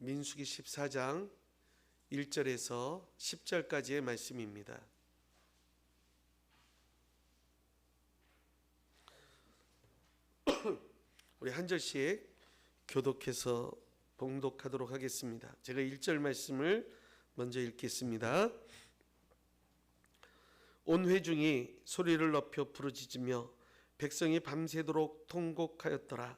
민수기 14장 1절에서 10절까지의 말씀입니다. 우리 한 절씩 교독해서 봉독하도록 하겠습니다. 제가 1절 말씀을 먼저 읽겠습니다. 온 회중이 소리를 높여 부르짖으며 백성이 밤새도록 통곡하였더라.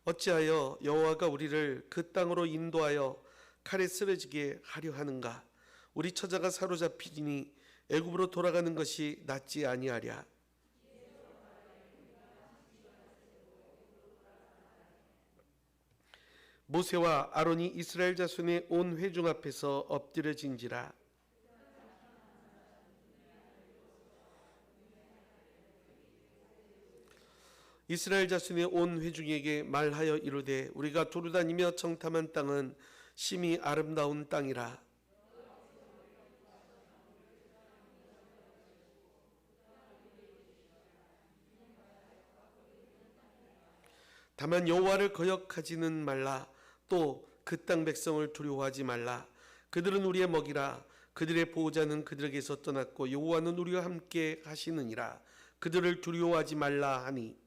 어찌하여 여호와가 우리를 그 땅으로 인도하여 칼에 쓰러지게 하려 하는가? 우리 처자가 사로잡히니 애굽으로 돌아가는 것이 낫지 아니하랴. 모세와 아론이 이스라엘 자손의 온 회중 앞에서 엎드려진지라. 이스라엘 자손의 온 회중에게 말하여 이르되 우리가 두루다니며 청탐한 땅은 심히 아름다운 땅이라. 다만 여호와를 거역하지는 말라. 또 그 땅 백성을 두려워하지 말라. 그들은 우리의 먹이라. 그들의 보호자는 그들에게서 떠났고 여호와는 우리와 함께 하시느니라. 그들을 두려워하지 말라 하니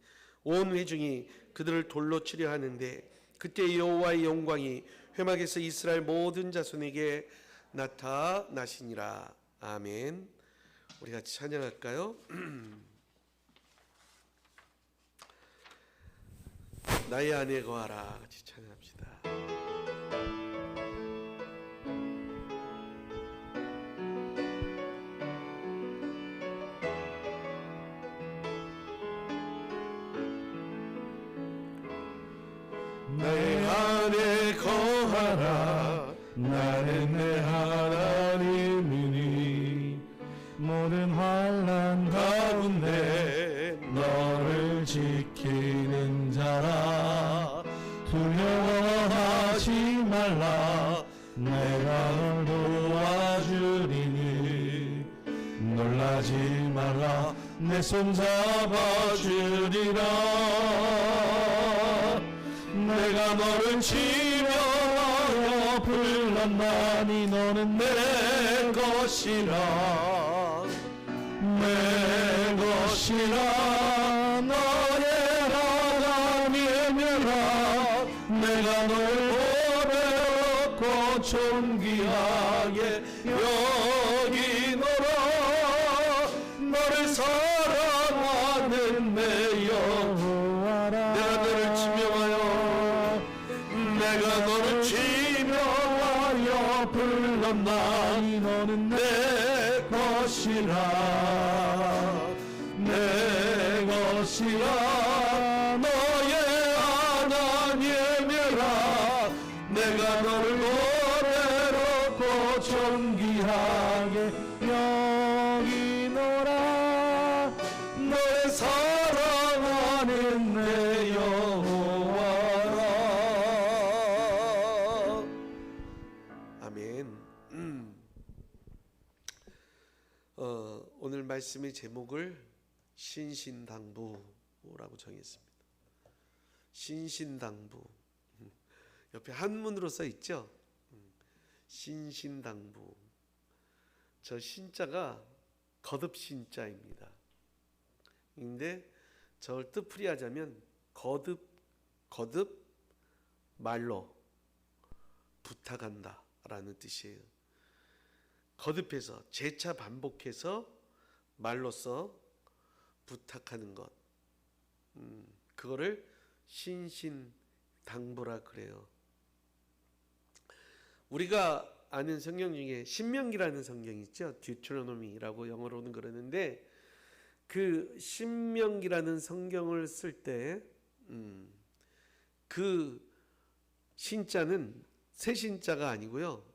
온 회중이 그들을 돌로 치려 하는데 그때 여호와의 영광이 회막에서 이스라엘 모든 자손에게 나타나시니라. 아멘. 우리 같이 찬양할까요? 나의 안에 거하라. 같이 찬양합시다. 나의 안에 거하라. 나는 내 하나님이니 모든 환난 가운데 너를 지키는 자라. 두려워하지 말라. 내가 널 도와주리니 놀라지 말라. 내 손 잡아주리라. 내가 너를 치며 불렀나니 너는 내 것이라. 내 것이라. 너의 하나님이라. 내가 널 보배롭고 존귀하게 여기노라. 너를 사랑하는 내 여호와라. 내가 너를 지명하여 내가 너를 지명하여 불렀나니 너는 내 것이라. 내 것이라. 너의 하나님이라. 내가 너를 보배롭고 존귀하게 여기노라. 너의 사랑하는 내 여호와라. 아멘. 오늘 말씀의 제목을 신신당부라고 정했습니다. 신신당부. 옆에 한문으로 써 있죠. 신신당부. 저 신자가 거듭신자입니다. 근데 저를 뜻풀이하자면 거듭 말로 부탁한다 라는 뜻이에요. 거듭해서 재차 반복해서 말로써 부탁하는 것, 그거를 신신당부라 그래요. 우리가 아는 성경 중에 신명기라는 성경이 있죠. 듀트로노미라고 영어로는 그러는데 그 신명기라는 성경을 쓸 때 그 신자는 새 신자가 아니고요.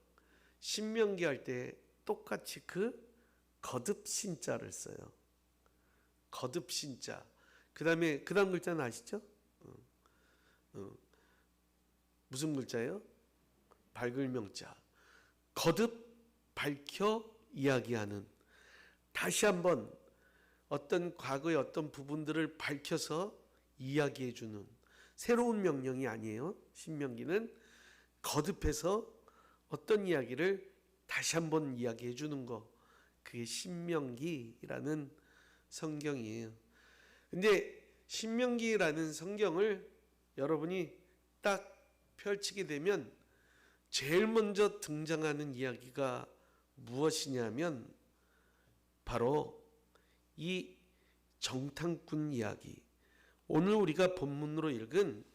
신명기 할 때 똑같이 그 거듭 신자를 써요. 거듭 신자. 그다음에 그다음 글자는 아시죠? 무슨 글자예요? 밝을 명자. 거듭 밝혀 이야기하는, 다시 한번 어떤 과거의 어떤 부분들을 밝혀서 이야기해 주는 새로운 명령이 아니에요. 신명기는 거듭해서 어떤 이야기를 다시 한번 이야기해 주는 거, 그게 신명기라는 성경이에요. 근데 신명기라는 성경을 여러분이 딱 펼치게 되면 제일 먼저 등장하는 이야기가 무엇이냐면 바로 이 정탐꾼 이야기, 오늘 우리가 본문으로 읽은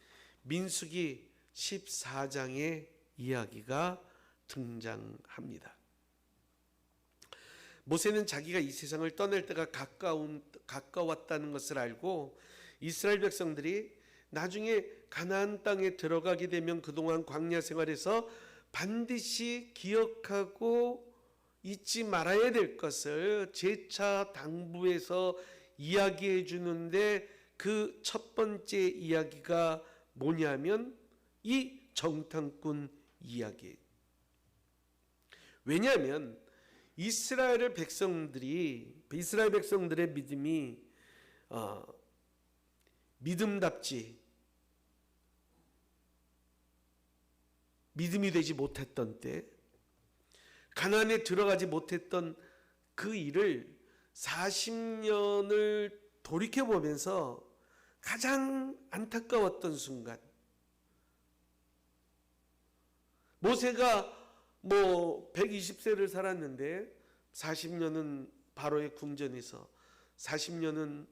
민수기 14장의 이야기가 등장합니다. 모세는 자기가 이 세상을 떠날 때가 가까웠다는 것을 알고 이스라엘 백성들이 나중에 가나안 땅에 들어가게 되면 그동안 광야 생활에서 반드시 기억하고 잊지 말아야 될 것을 재차 당부해서 이야기해 주는데 그 첫 번째 이야기가 뭐냐면 이 정탐꾼 이야기. 왜냐하면 이스라엘 백성들의 믿음이 믿음답지 믿음이 되지 못했던 때, 가나안에 들어가지 못했던 그 일을 40년을 돌이켜보면서 가장 안타까웠던 순간, 모세가 120세를 살았는데 40년은 바로의 궁전에서, 40년은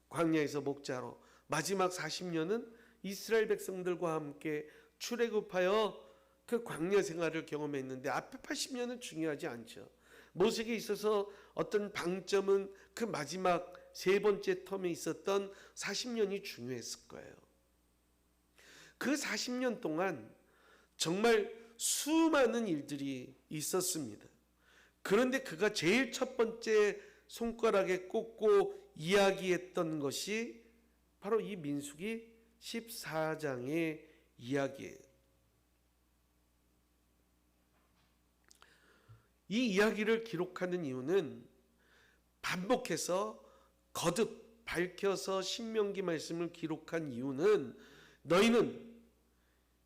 광야에서 목자로, 마지막 40년은 이스라엘 백성들과 함께 출애굽하여 그 광야 생활을 경험했는데 앞에 80년은 중요하지 않죠. 모세에게 있어서 어떤 방점은 그 마지막 세 번째 텀에 있었던 40년이 중요했을 거예요. 그 40년 동안 정말 수많은 일들이 있었습니다. 그런데 그가 제일 첫 번째 손가락에 꽂고 이야기했던 것이 바로 이 민수기 14장의 이야기예요. 이 이야기를 기록하는 이유는 반복해서 거듭 밝혀서 신명기 말씀을 기록한 이유는 너희는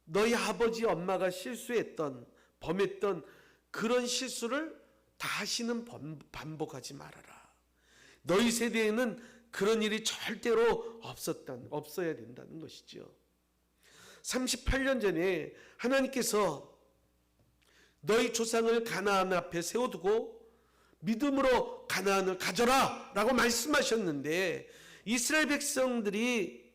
너희 아버지 엄마가 범했던 그런 실수를 다시는 반복하지 말아라. 너희 세대에는 그런 일이 절대로 없어야 된다는 것이죠. 38년 전에 하나님께서 너희 조상을 가나안 앞에 세워두고 믿음으로 가나안을 가져라 라고 말씀하셨는데, 이스라엘 백성들이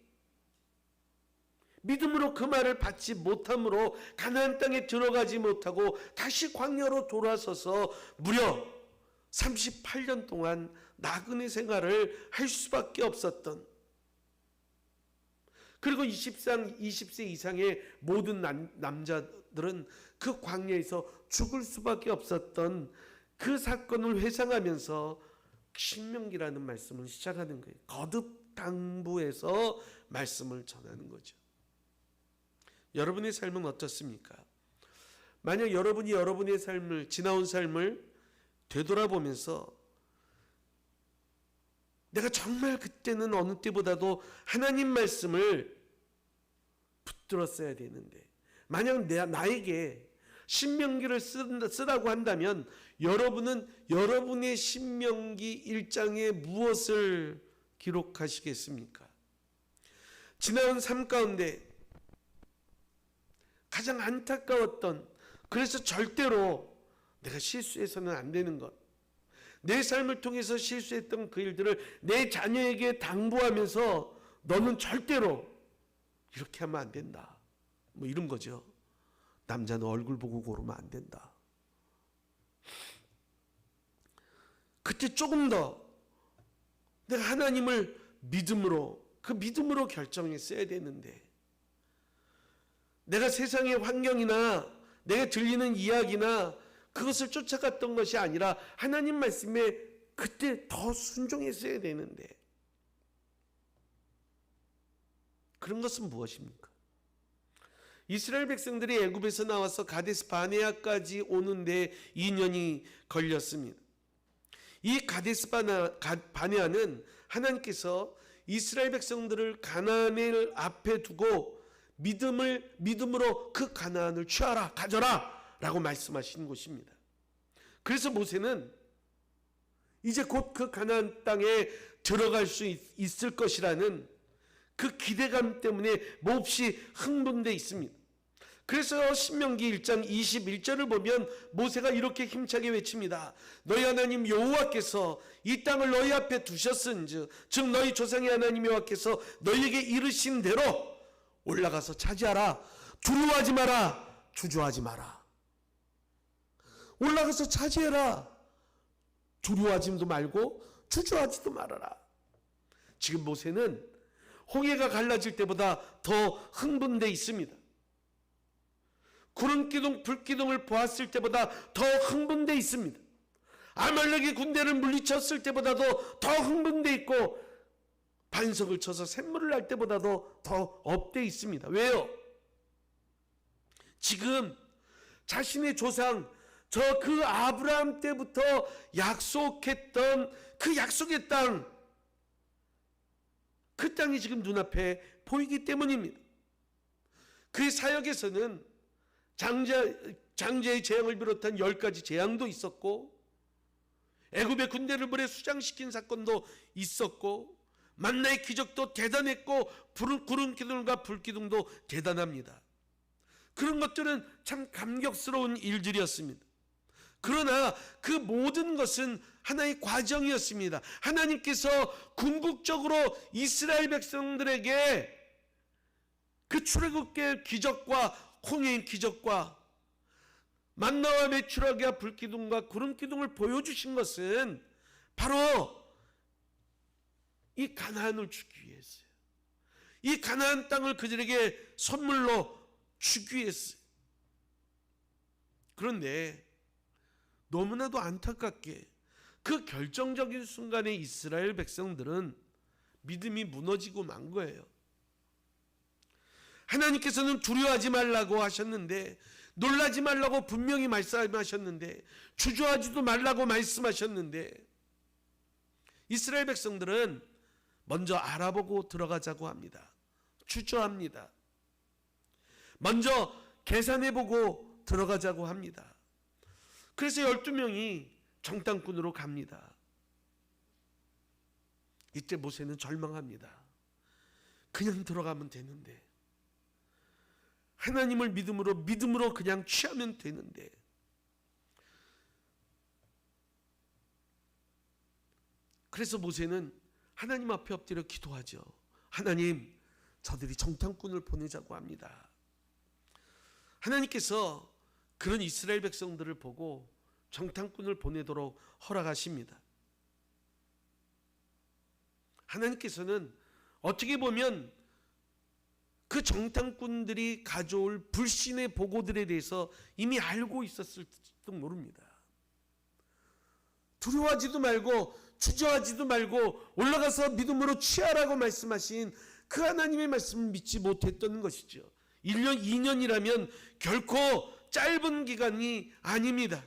믿음으로 그 말을 받지 못함으로 가나안 땅에 들어가지 못하고 다시 광야로 돌아서서 무려 38년 동안 나그네 생활을 할 수밖에 없었던, 그리고 20세 이상의 모든 남자들은 그 광야에서 죽을 수밖에 없었던 그 사건을 회상하면서 신명기라는 말씀을 시작하는 거예요. 거듭 당부해서 말씀을 전하는 거죠. 여러분의 삶은 어떻습니까? 만약 여러분이 여러분의 삶을, 지나온 삶을 되돌아보면서 내가 정말 그때는 어느 때보다도 하나님 말씀을 붙들었어야 되는데, 만약 나에게 신명기를 쓰라고 한다면 여러분은 여러분의 신명기 1장에 무엇을 기록하시겠습니까? 지나온 삶 가운데 가장 안타까웠던, 그래서 절대로 내가 실수해서는 안 되는 것, 내 삶을 통해서 실수했던 그 일들을 내 자녀에게 당부하면서 너는 절대로 이렇게 하면 안 된다, 이런 거죠. 남자는 얼굴 보고 고르면 안 된다. 그때 조금 더 내가 하나님을 믿음으로 결정했어야 되는데, 내가 세상의 환경이나 내가 들리는 이야기나 그것을 쫓아갔던 것이 아니라 하나님 말씀에 그때 더 순종했어야 되는데, 그런 것은 무엇입니까? 이스라엘 백성들이 애굽에서 나와서 가데스 바네아까지 오는데 2년이 걸렸습니다. 이 가데스 바네아는 하나님께서 이스라엘 백성들을 가나안을 앞에 두고 믿음으로 그 가나안을 취하라, 가져라 라고 말씀하신 곳입니다. 그래서 모세는 이제 곧 그 가나안 땅에 들어갈 수 있을 것이라는 그 기대감 때문에 몹시 흥분되어 있습니다. 그래서 신명기 1장 21절을 보면 모세가 이렇게 힘차게 외칩니다. 너희 하나님 여호와께서 이 땅을 너희 앞에 두셨은즉 즉 너희 조상의 하나님 여호와께서 너희에게 이르신 대로 올라가서 차지하라. 두려워하지 마라. 주저하지 마라. 올라가서 차지해라. 두려워하지도 말고 주저하지도 말아라. 지금 모세는 홍해가 갈라질 때보다 더 흥분되어 있습니다. 구름 기둥, 불 기둥을 보았을 때보다 더 흥분되어 있습니다. 아말렉의 군대를 물리쳤을 때보다도 더 흥분되어 있고 반석을 쳐서 샘물을 날 때보다도 더 업되어 있습니다. 왜요? 지금 자신의 조상 저 그 아브라함 때부터 약속했던 그 약속의 땅, 그 땅이 지금 눈앞에 보이기 때문입니다. 그의 사역에서는 장자의 재앙을 비롯한 10가지 재앙도 있었고 애굽의 군대를 물에 수장시킨 사건도 있었고 만나의 기적도 대단했고 구름 기둥과 불 기둥도 대단합니다. 그런 것들은 참 감격스러운 일들이었습니다. 그러나 그 모든 것은 하나의 과정이었습니다. 하나님께서 궁극적으로 이스라엘 백성들에게 그 출애굽의 기적과 홍해의 기적과 만나와 메추라기와 불기둥과 구름기둥을 보여주신 것은 바로 이 가나안을 주기 위해서요. 이 가나안 땅을 그들에게 선물로 주기 위해서요. 그런데 너무나도 안타깝게 그 결정적인 순간에 이스라엘 백성들은 믿음이 무너지고 만 거예요. 하나님께서는 두려워하지 말라고 하셨는데, 놀라지 말라고 분명히 말씀하셨는데, 주저하지도 말라고 말씀하셨는데, 이스라엘 백성들은 먼저 알아보고 들어가자고 합니다. 주저합니다. 먼저 계산해보고 들어가자고 합니다. 그래서 12명이 정탐꾼으로 갑니다. 이때 모세는 절망합니다. 그냥 들어가면 되는데, 하나님을 믿음으로 그냥 취하면 되는데, 그래서 모세는 하나님 앞에 엎드려 기도하죠. 하나님, 저들이 정탐꾼을 보내자고 합니다. 하나님께서 그런 이스라엘 백성들을 보고 정탐꾼을 보내도록 허락하십니다. 하나님께서는 어떻게 보면 그 정탐꾼들이 가져올 불신의 보고들에 대해서 이미 알고 있었을지도 모릅니다. 두려워하지도 말고 주저하지도 말고 올라가서 믿음으로 취하라고 말씀하신 그 하나님의 말씀을 믿지 못했던 것이죠. 1년, 2년이라면 결코 짧은 기간이 아닙니다.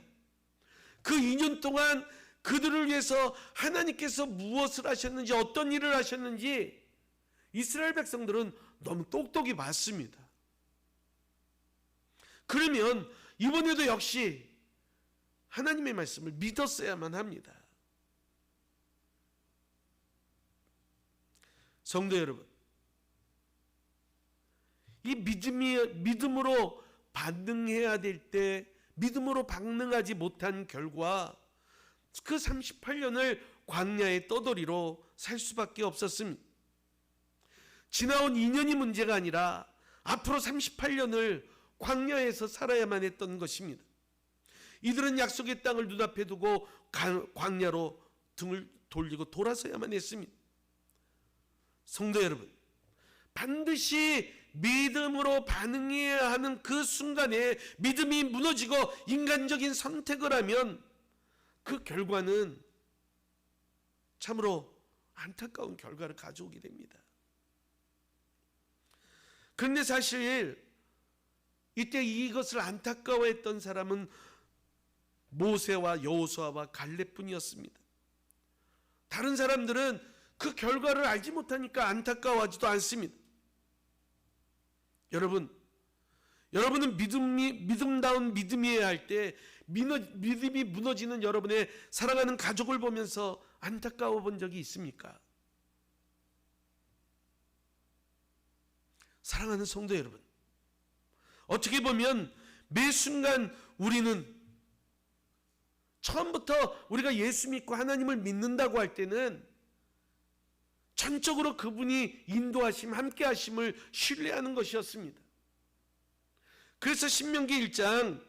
그 2년 동안 그들을 위해서 하나님께서 무엇을 하셨는지, 어떤 일을 하셨는지 이스라엘 백성들은 너무 똑똑히 봤습니다. 그러면 이번에도 역시 하나님의 말씀을 믿었어야만 합니다. 성도 여러분, 이 믿음으로 반응해야 될 때 믿음으로 반응하지 못한 결과 그 38년을 광야의 떠돌이로 살 수밖에 없었습니다. 지나온 2년이 문제가 아니라 앞으로 38년을 광야에서 살아야만 했던 것입니다. 이들은 약속의 땅을 눈앞에 두고 광야로 등을 돌리고 돌아서야만 했습니다. 성도 여러분, 반드시 믿음으로 반응해야 하는 그 순간에 믿음이 무너지고 인간적인 선택을 하면 그 결과는 참으로 안타까운 결과를 가져오게 됩니다. 그런데 사실 이때 이것을 안타까워했던 사람은 모세와 여호수아와 갈렙뿐이었습니다. 다른 사람들은 그 결과를 알지 못하니까 안타까워하지도 않습니다. 여러분은 믿음다운 믿음이어야 할 때 믿음이 무너지는 여러분의 사랑하는 가족을 보면서 안타까워 본 적이 있습니까? 사랑하는 성도 여러분, 어떻게 보면 매 순간 우리는 처음부터 우리가 예수 믿고 하나님을 믿는다고 할 때는 전적으로 그분이 인도하심, 함께 하심을 신뢰하는 것이었습니다. 그래서 신명기 1장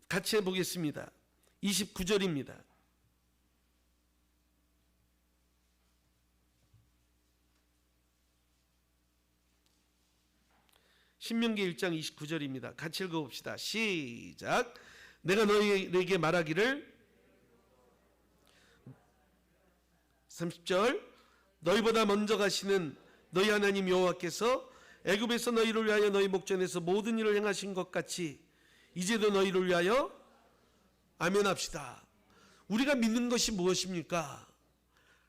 같이 해보겠습니다. 29절입니다. 신명기 1장 29절입니다. 같이 읽어봅시다. 시작. 내가 너희에게 말하기를 30절 너희보다 먼저 가시는 너희 하나님 여호와께서 애굽에서 너희를 위하여 너희 목전에서 모든 일을 행하신 것 같이 이제도 너희를 위하여 아멘합시다. 우리가 믿는 것이 무엇입니까?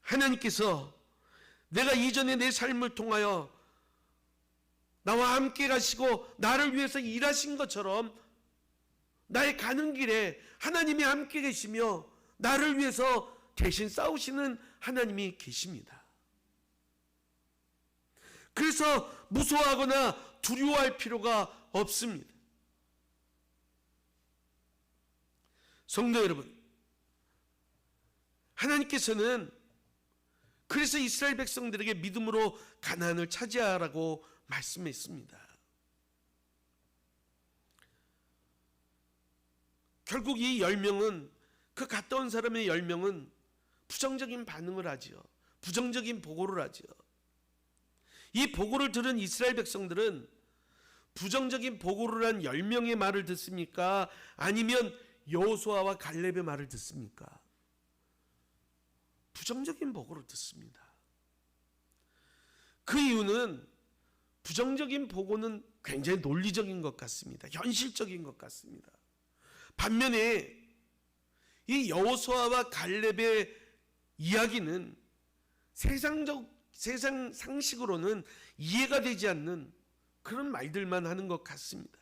하나님께서 내가 이전에 내 삶을 통하여 나와 함께 가시고 나를 위해서 일하신 것처럼 나의 가는 길에 하나님이 함께 계시며 나를 위해서 대신 싸우시는 하나님이 계십니다. 그래서 무서워하거나 두려워할 필요가 없습니다. 성도 여러분, 하나님께서는 그래서 이스라엘 백성들에게 믿음으로 가나안을 차지하라고 말씀했습니다. 결국 이 10명은 그 갔다 온 사람의 10명은 부정적인 반응을 하지요. 부정적인 보고를 하지요. 이 보고를 들은 이스라엘 백성들은 부정적인 보고를 한 10명의 말을 듣습니까? 아니면 여호수아와 갈렙의 말을 듣습니까? 부정적인 보고를 듣습니다. 그 이유는 부정적인 보고는 굉장히 논리적인 것 같습니다. 현실적인 것 같습니다. 반면에 이 여호수아와 갈렙의 이야기는 세상 상식으로는 이해가 되지 않는 그런 말들만 하는 것 같습니다.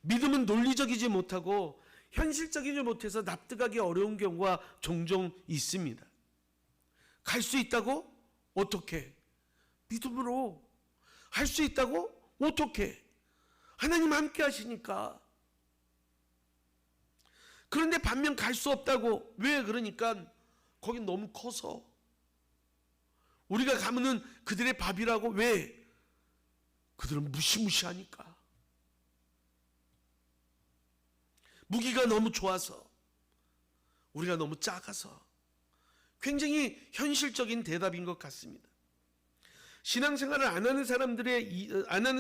믿음은 논리적이지 못하고 현실적이지 못해서 납득하기 어려운 경우가 종종 있습니다. 갈 수 있다고? 어떻게? 믿음으로. 할 수 있다고? 어떻게? 하나님 함께 하시니까. 그런데 반면 갈 수 없다고. 왜? 그러니까 거긴 너무 커서. 우리가 가면은 그들의 밥이라고. 왜? 그들은 무시무시하니까. 무기가 너무 좋아서. 우리가 너무 작아서. 굉장히 현실적인 대답인 것 같습니다. 신앙생활을 안 하는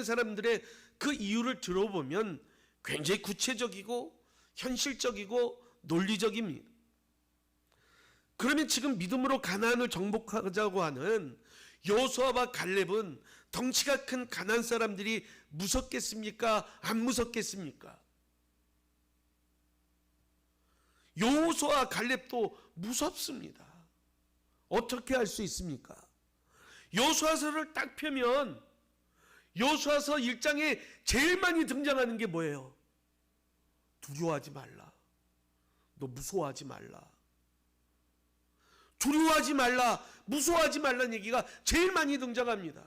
사람들의 그 이유를 들어보면 굉장히 구체적이고 현실적이고 논리적입니다. 그러면 지금 믿음으로 가나안을 정복하자고 하는 여호수아와 갈렙은 덩치가 큰 가나안 사람들이 무섭겠습니까? 안 무섭겠습니까? 여호수아와 갈렙도 무섭습니다. 어떻게 할 수 있습니까? 여호수아서를 딱 펴면 여호수아서 1장에 제일 많이 등장하는 게 뭐예요? 두려워하지 말라. 너 무서워하지 말라. 두려워하지 말라. 무서워하지 말라는 얘기가 제일 많이 등장합니다.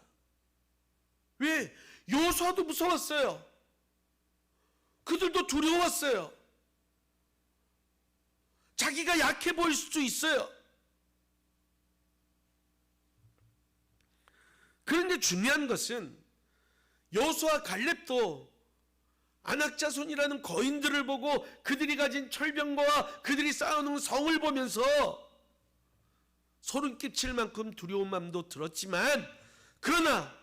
왜? 여호수아도 무서웠어요. 그들도 두려웠어요. 자기가 약해 보일 수도 있어요. 그런데 중요한 것은 여호수아 갈렙도 안악자손이라는 거인들을 보고 그들이 가진 철병거와 그들이 쌓아놓은 성을 보면서 소름 끼칠 만큼 두려운 마음도 들었지만, 그러나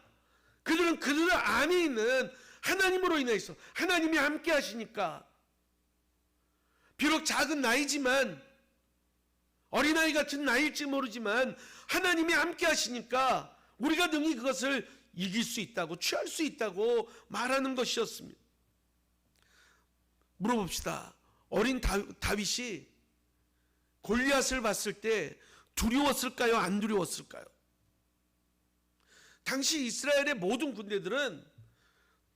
그들은 그들 안에 있는 하나님으로 인해서 하나님이 함께 하시니까, 비록 작은 나이지만, 어린아이 같은 나이일지 모르지만 하나님이 함께 하시니까 우리가 능히 그것을 이길 수 있다고, 취할 수 있다고 말하는 것이었습니다. 물어봅시다. 어린 다윗이 골리앗을 봤을 때 두려웠을까요? 안 두려웠을까요? 당시 이스라엘의 모든 군대들은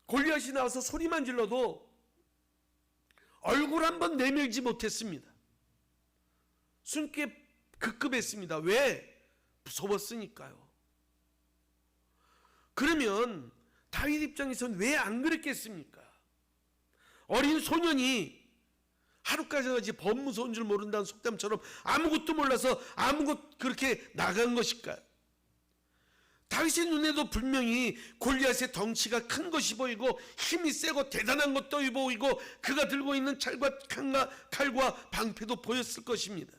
골리앗이 나와서 소리만 질러도 얼굴 한번 내밀지 못했습니다. 숨게 급급했습니다. 왜? 무서웠으니까요. 그러면 다윗 입장에서는 왜 안 그랬겠습니까? 어린 소년이 하루까지 법 무서운 줄 모른다는 속담처럼 아무것도 몰라서 아무것 그렇게 나간 것일까요? 다윗의 눈에도 분명히 골리앗의 덩치가 큰 것이 보이고 힘이 세고 대단한 것도 보이고 그가 들고 있는 칼과 방패도 보였을 것입니다.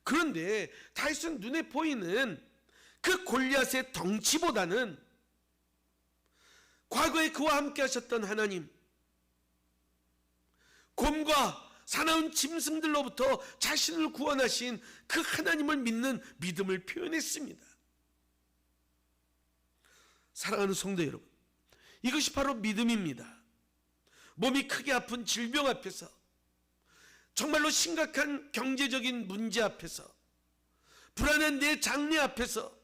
그런데 다윗은 눈에 보이는 그 골리앗의 덩치보다는 과거에 그와 함께 하셨던 하나님, 곰과 사나운 짐승들로부터 자신을 구원하신 그 하나님을 믿는 믿음을 표현했습니다. 사랑하는 성도 여러분, 이것이 바로 믿음입니다. 몸이 크게 아픈 질병 앞에서, 정말로 심각한 경제적인 문제 앞에서, 불안한 내 장래 앞에서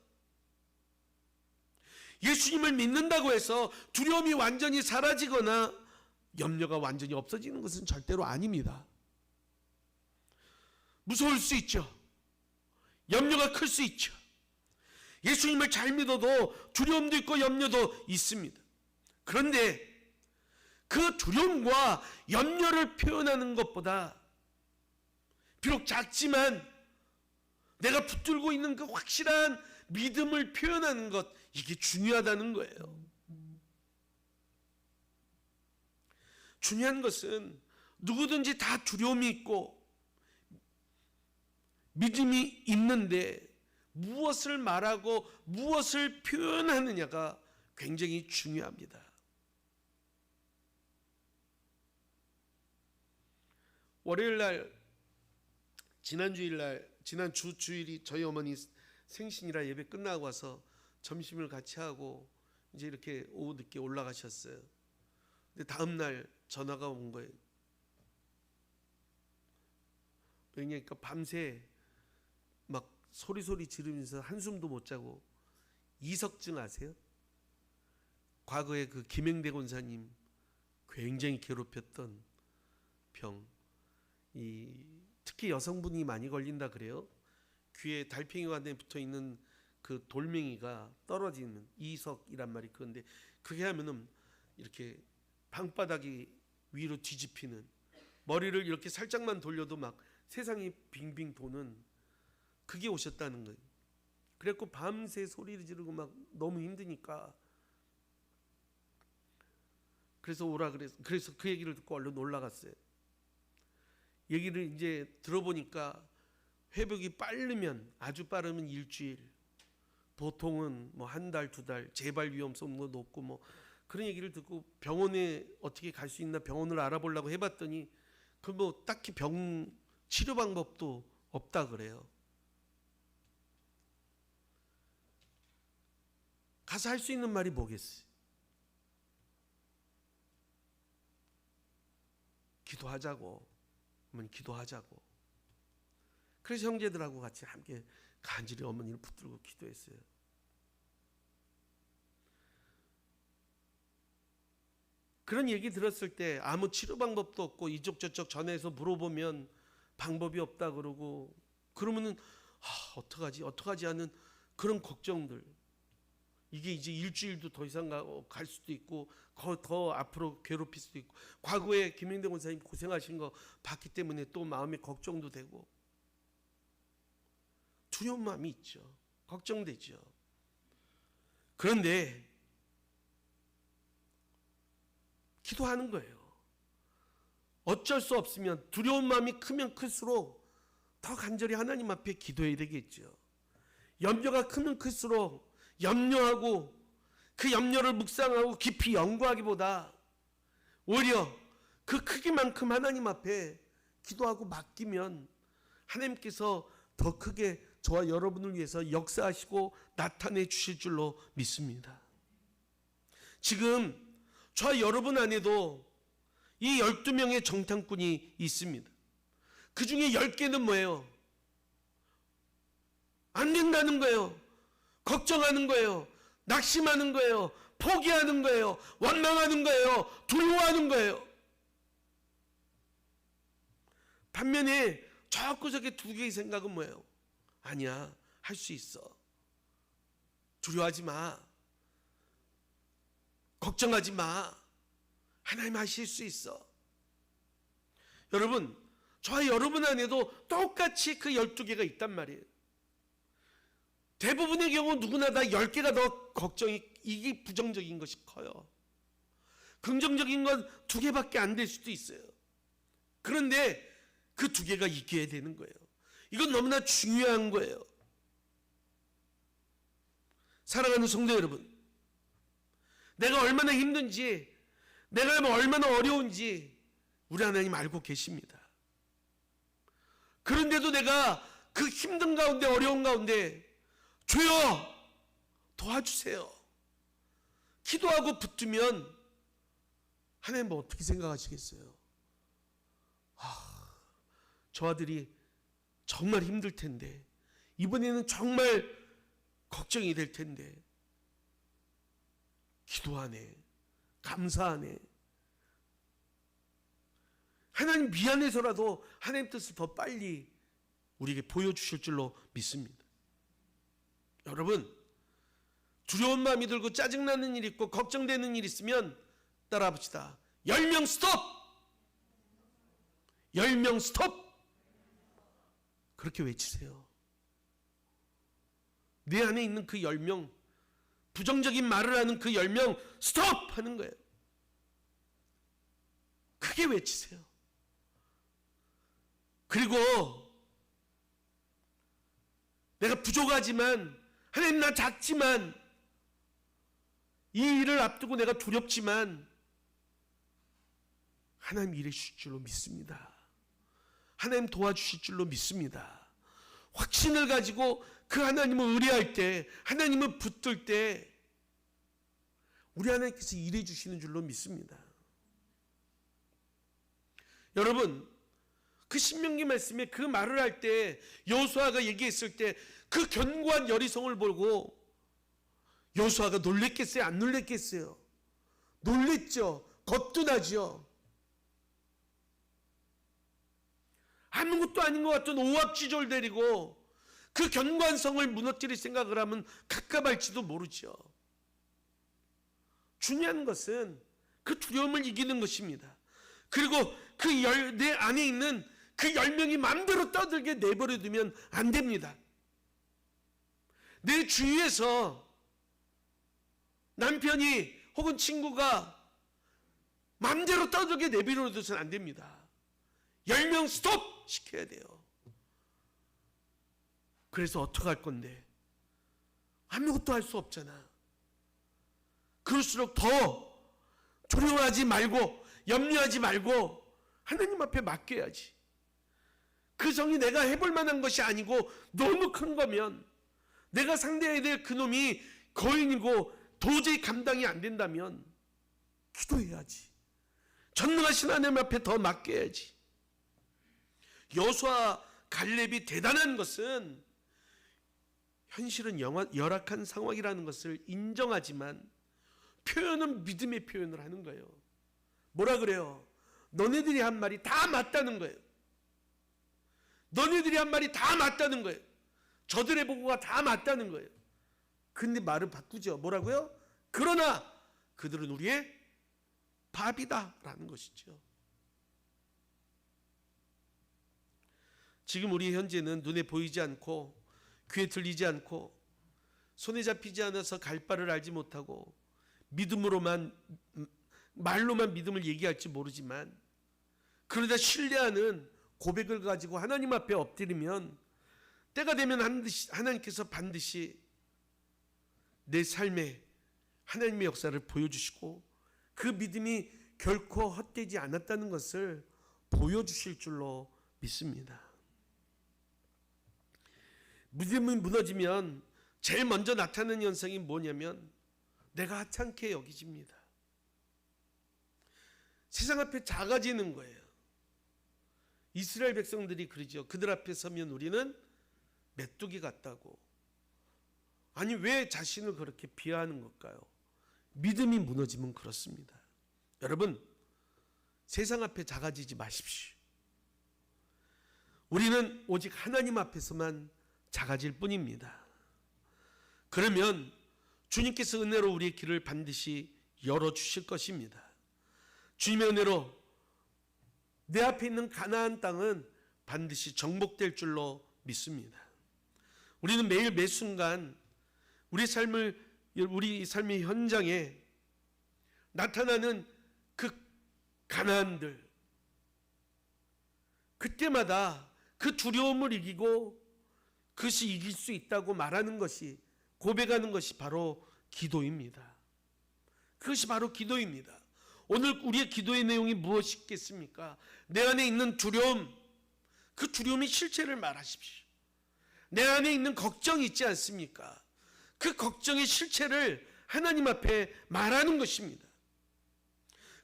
예수님을 믿는다고 해서 두려움이 완전히 사라지거나 염려가 완전히 없어지는 것은 절대로 아닙니다. 무서울 수 있죠. 염려가 클 수 있죠. 예수님을 잘 믿어도 두려움도 있고 염려도 있습니다. 그런데 그 두려움과 염려를 표현하는 것보다 비록 작지만 내가 붙들고 있는 그 확실한 믿음을 표현하는 것, 이게 중요하다는 거예요. 중요한 것은 누구든지 다 두려움이 있고 믿음이 있는데 무엇을 말하고 무엇을 표현하느냐가 굉장히 중요합니다. 월요일날, 지난 주 주일이 저희 어머니 생신이라 예배 끝나고 와서 점심을 같이 하고 이제 이렇게 오후 늦게 올라가셨어요. 근데 다음 날 전화가 온 거예요. 그러니까 밤새 막 소리 지르면서 한숨도 못 자고, 이석증 아세요? 과거에 그 김행대 권사님 굉장히 괴롭혔던 병, 특히 여성분이 많이 걸린다 그래요. 귀에 달팽이가 붙어 있는 그 돌멩이가 떨어지는 이석이란 말이 그런데, 그게 하면은 이렇게 방바닥이 위로 뒤집히는, 머리를 이렇게 살짝만 돌려도 막 세상이 빙빙 도는, 그게 오셨다는 거예요. 그래갖고 밤새 소리를 지르고 막 너무 힘드니까 그래서 오라 그래서 그 얘기를 듣고 얼른 올라갔어요. 얘기를 이제 들어보니까 회복이 아주 빠르면 일주일, 보통은 뭐 한 달, 두 달, 재발 위험성도 높고 뭐 그런 얘기를 듣고 병원에 어떻게 갈 수 있나 병원을 알아보려고 해봤더니 그 뭐 딱히 병 치료 방법도 없다 그래요. 가서 할 수 있는 말이 뭐겠어요? 기도하자고. 어머니 기도하자고. 그래서 형제들하고 같이 함께 간절히 어머니를 붙들고 기도했어요. 그런 얘기 들었을 때 아무 치료 방법도 없고 이쪽 저쪽 전화해서 물어보면 방법이 없다 그러고, 그러면은 어떡하지 하는 그런 걱정들, 이게 이제 일주일도 더 이상 갈 수도 있고 더 앞으로 괴롭힐 수도 있고, 과거에 김행대 권사님 고생하신 거 봤기 때문에 또 마음에 걱정도 되고 두려운 마음이 있죠. 걱정되죠. 그런데 기도하는 거예요. 어쩔 수 없으면 두려운 마음이 크면 클수록 더 간절히 하나님 앞에 기도해야 되겠죠. 염려가 크면 클수록 염려하고 그 염려를 묵상하고 깊이 연구하기보다 오히려 그 크기만큼 하나님 앞에 기도하고 맡기면 하나님께서 더 크게 저와 여러분을 위해서 역사하시고 나타내 주실 줄로 믿습니다. 지금 저와 여러분 안에도 이 12명의 정탐꾼이 있습니다. 그 중에 10개는 뭐예요? 안 된다는 거예요. 걱정하는 거예요. 낙심하는 거예요. 포기하는 거예요. 원망하는 거예요. 두려워하는 거예요. 반면에 저 구석에 2개의 생각은 뭐예요? 아니야, 할 수 있어. 두려워하지 마. 걱정하지 마. 하나님 하실 수 있어. 여러분, 저와 여러분 안에도 똑같이 그 12개가 있단 말이에요. 대부분의 경우 누구나 다 10개가 더 걱정이, 이게 부정적인 것이 커요. 긍정적인 건 2개밖에 안 될 수도 있어요. 그런데 그 2개가 이겨야 되는 거예요. 이건 너무나 중요한 거예요. 사랑하는 성도 여러분, 내가 얼마나 힘든지, 내가 얼마나 어려운지 우리 하나님 알고 계십니다. 그런데도 내가 그 힘든 가운데, 어려운 가운데 주여 도와주세요, 기도하고 붙으면 하나님 뭐 어떻게 생각하시겠어요? 저 아들이 정말 힘들 텐데, 이번에는 정말 걱정이 될 텐데 기도하네, 감사하네. 하나님 미안해서라도 하나님 뜻을 더 빨리 우리에게 보여주실 줄로 믿습니다. 여러분, 두려운 마음이 들고 짜증나는 일이 있고 걱정되는 일이 있으면 따라 봅시다. 10명 스톱! 10명 스톱! 그렇게 외치세요. 내 안에 있는 그 10명, 부정적인 말을 하는 그 10명 스톱! 하는 거예요. 크게 외치세요. 그리고 내가 부족하지만, 하나님 나 작지만, 이 일을 앞두고 내가 두렵지만 하나님 일해주실 줄로 믿습니다. 하나님 도와주실 줄로 믿습니다. 확신을 가지고 그 하나님을 의뢰할 때, 하나님을 붙들 때 우리 하나님께서 일해주시는 줄로 믿습니다. 여러분, 그 신명기 말씀에 그 말을 할 때, 여호수아가 얘기했을 때 그 견고한 여리성을 보고 여호수아가 놀랬겠어요? 안 놀랬겠어요? 놀랬죠. 겁도 나죠. 아무것도 아닌 것 같은 오합지졸 데리고 그 견고한 성을 무너뜨릴 생각을 하면 갑갑할지도 모르죠. 중요한 것은 그 두려움을 이기는 것입니다. 그리고 내 안에 있는 그 10명이 마음대로 떠들게 내버려두면 안 됩니다. 내 주위에서 남편이 혹은 친구가 마음대로 떠들게 내버려둬서는 안 됩니다. 10명 스톱 시켜야 돼요. 그래서 어떻게 할 건데? 아무것도 할 수 없잖아. 그럴수록 더 두려워하지 말고, 염려하지 말고 하나님 앞에 맡겨야지. 그 성이 내가 해볼 만한 것이 아니고 너무 큰 거면, 내가 상대해야 될 그놈이 거인이고 도저히 감당이 안 된다면 기도해야지. 전능하신 하나님 앞에 더 맡겨야지. 여호수아 갈렙이 대단한 것은 현실은 열악한 상황이라는 것을 인정하지만 표현은 믿음의 표현을 하는 거예요. 뭐라 그래요? 너네들이 한 말이 다 맞다는 거예요. 너네들이 한 말이 다 맞다는 거예요. 저들의 보고가 다 맞다는 거예요. 근데 말을 바꾸죠. 뭐라고요? 그러나 그들은 우리의 밥이다 라는 것이죠. 지금 우리 현재는 눈에 보이지 않고 귀에 들리지 않고 손에 잡히지 않아서 갈 바를 알지 못하고 믿음으로만, 말로만 믿음을 얘기할지 모르지만, 그러다 신뢰하는 고백을 가지고 하나님 앞에 엎드리면 때가 되면 하나님께서 반드시 내 삶에 하나님의 역사를 보여주시고 그 믿음이 결코 헛되지 않았다는 것을 보여주실 줄로 믿습니다. 믿음이 무너지면 제일 먼저 나타나는 현상이 뭐냐면 내가 하찮게 여기집니다. 세상 앞에 작아지는 거예요. 이스라엘 백성들이 그러죠. 그들 앞에 서면 우리는 메뚜기 같다고. 아니 왜 자신을 그렇게 비하하는 걸까요? 믿음이 무너지면 그렇습니다. 여러분, 세상 앞에 작아지지 마십시오. 우리는 오직 하나님 앞에서만 작아질 뿐입니다. 그러면 주님께서 은혜로 우리의 길을 반드시 열어주실 것입니다. 주님의 은혜로 내 앞에 있는 가나안 땅은 반드시 정복될 줄로 믿습니다. 우리는 매일 매 순간 우리 삶의 현장에 나타나는 그 가나안들, 그때마다 그 두려움을 이기고 그것이 이길 수 있다고 말하는 것이, 고백하는 것이 바로 기도입니다. 그것이 바로 기도입니다. 오늘 우리의 기도의 내용이 무엇이겠습니까? 내 안에 있는 두려움, 그 두려움의 실체를 말하십시오. 내 안에 있는 걱정이 있지 않습니까? 그 걱정의 실체를 하나님 앞에 말하는 것입니다.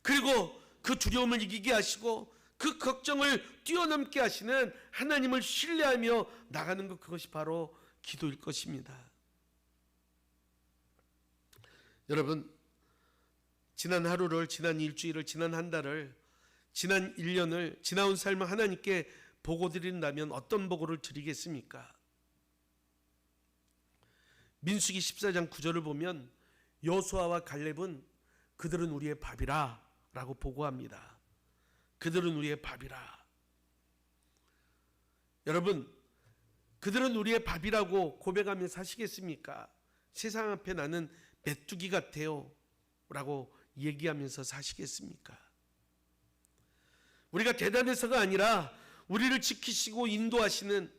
그리고 그 두려움을 이기게 하시고 그 걱정을 뛰어넘게 하시는 하나님을 신뢰하며 나가는 것, 그것이 바로 기도일 것입니다. 여러분, 지난 하루를, 지난 일주일을, 지난 한 달을, 지난 1년을, 지나온 삶을 하나님께 보고 드린다면 어떤 보고를 드리겠습니까? 민수기 14장 9절을 보면 여호수아와 갈렙은 그들은 우리의 밥이라 라고 보고합니다. 그들은 우리의 밥이라. 여러분, 그들은 우리의 밥이라고 고백하며 사시겠습니까? 세상 앞에 나는 메뚜기 같아요 라고 얘기하면서 사시겠습니까? 우리가 대단해서가 아니라 우리를 지키시고 인도하시는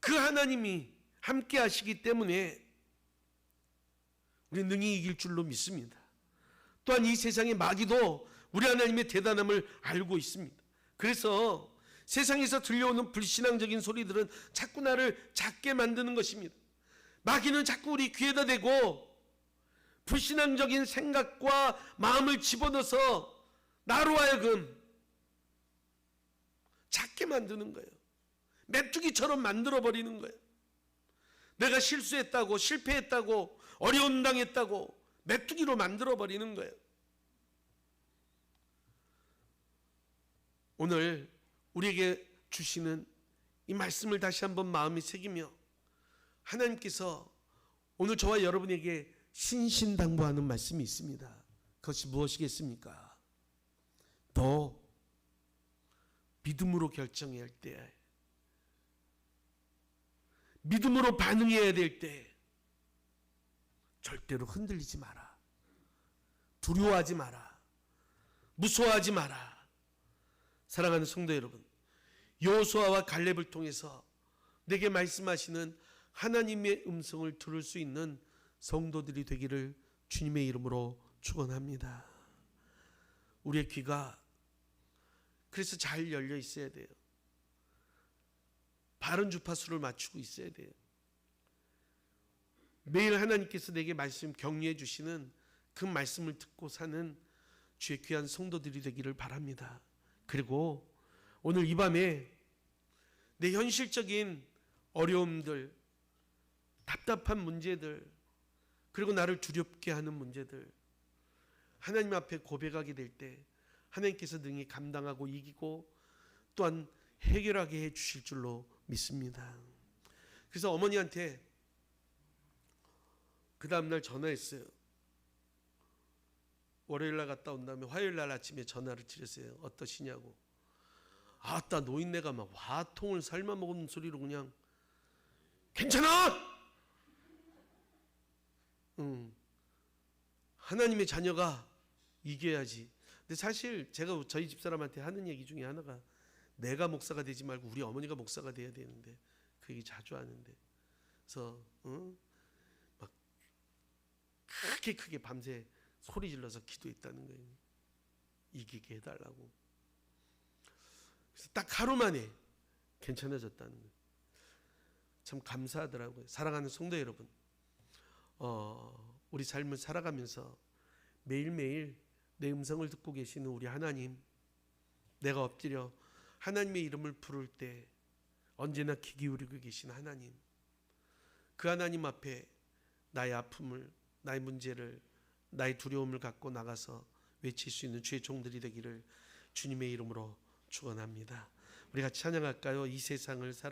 그 하나님이 함께 하시기 때문에 우리 능히 이길 줄로 믿습니다. 또한 이 세상의 마귀도 우리 하나님의 대단함을 알고 있습니다. 그래서 세상에서 들려오는 불신앙적인 소리들은 자꾸 나를 작게 만드는 것입니다. 마귀는 자꾸 우리 귀에다 대고 불신앙적인 생각과 마음을 집어넣어서 나로 하여금 작게 만드는 거예요. 메뚜기처럼 만들어버리는 거예요. 내가 실수했다고, 실패했다고, 어려움 당했다고 메뚜기로 만들어버리는 거예요. 오늘 우리에게 주시는 이 말씀을 다시 한번 마음에 새기며 하나님께서 오늘 저와 여러분에게 신신당부하는 말씀이 있습니다. 그것이 무엇이겠습니까? 너 믿음으로 결정해야 할 때, 믿음으로 반응해야 될 때 절대로 흔들리지 마라. 두려워하지 마라. 무서워하지 마라. 사랑하는 성도 여러분, 여호수아와 갈렙을 통해서 내게 말씀하시는 하나님의 음성을 들을 수 있는 성도들이 되기를 주님의 이름으로 축원합니다. 우리의 귀가 그래서 잘 열려 있어야 돼요. 바른 주파수를 맞추고 있어야 돼요. 매일 하나님께서 내게 말씀 격려해 주시는 그 말씀을 듣고 사는 주의 귀한 성도들이 되기를 바랍니다. 그리고 오늘 이 밤에 내 현실적인 어려움들, 답답한 문제들, 그리고 나를 두렵게 하는 문제들 하나님 앞에 고백하게 될 때 하나님께서 능히 감당하고 이기고 또한 해결하게 해 주실 줄로 믿습니다. 그래서 어머니한테 그 다음날 전화했어요. 월요일날 갔다 온 다음에 화요일날 아침에 전화를 드렸어요. 어떠시냐고. 아따 노인네가 막 화통을 삶아먹은 소리로 그냥 괜찮아! 하나님의 자녀가 이겨야지. 근데 사실 제가 저희 집사람한테 하는 얘기 중에 하나가 내가 목사가 되지 말고 우리 어머니가 목사가 돼야 되는데 그 얘기 자주 하는데 그래서 막 크게 밤새 소리 질러서 기도했다는 거예요. 이기게 해달라고. 그래서 딱 하루 만에 괜찮아졌다는 거예요. 참 감사하더라고요. 사랑하는 성도 여러분, 우리 삶을 살아가면서 매일매일 내 음성을 듣고 계시는 우리 하나님, 내가 엎드려 하나님의 이름을 부를 때 언제나 귀 기울이고 계신 하나님, 그 하나님 앞에 나의 아픔을, 나의 문제를, 나의 두려움을 갖고 나가서 외칠 수 있는 주의 종들이 되기를 주님의 이름으로 축원합니다. 우리 같이 찬양할까요? 이 세상을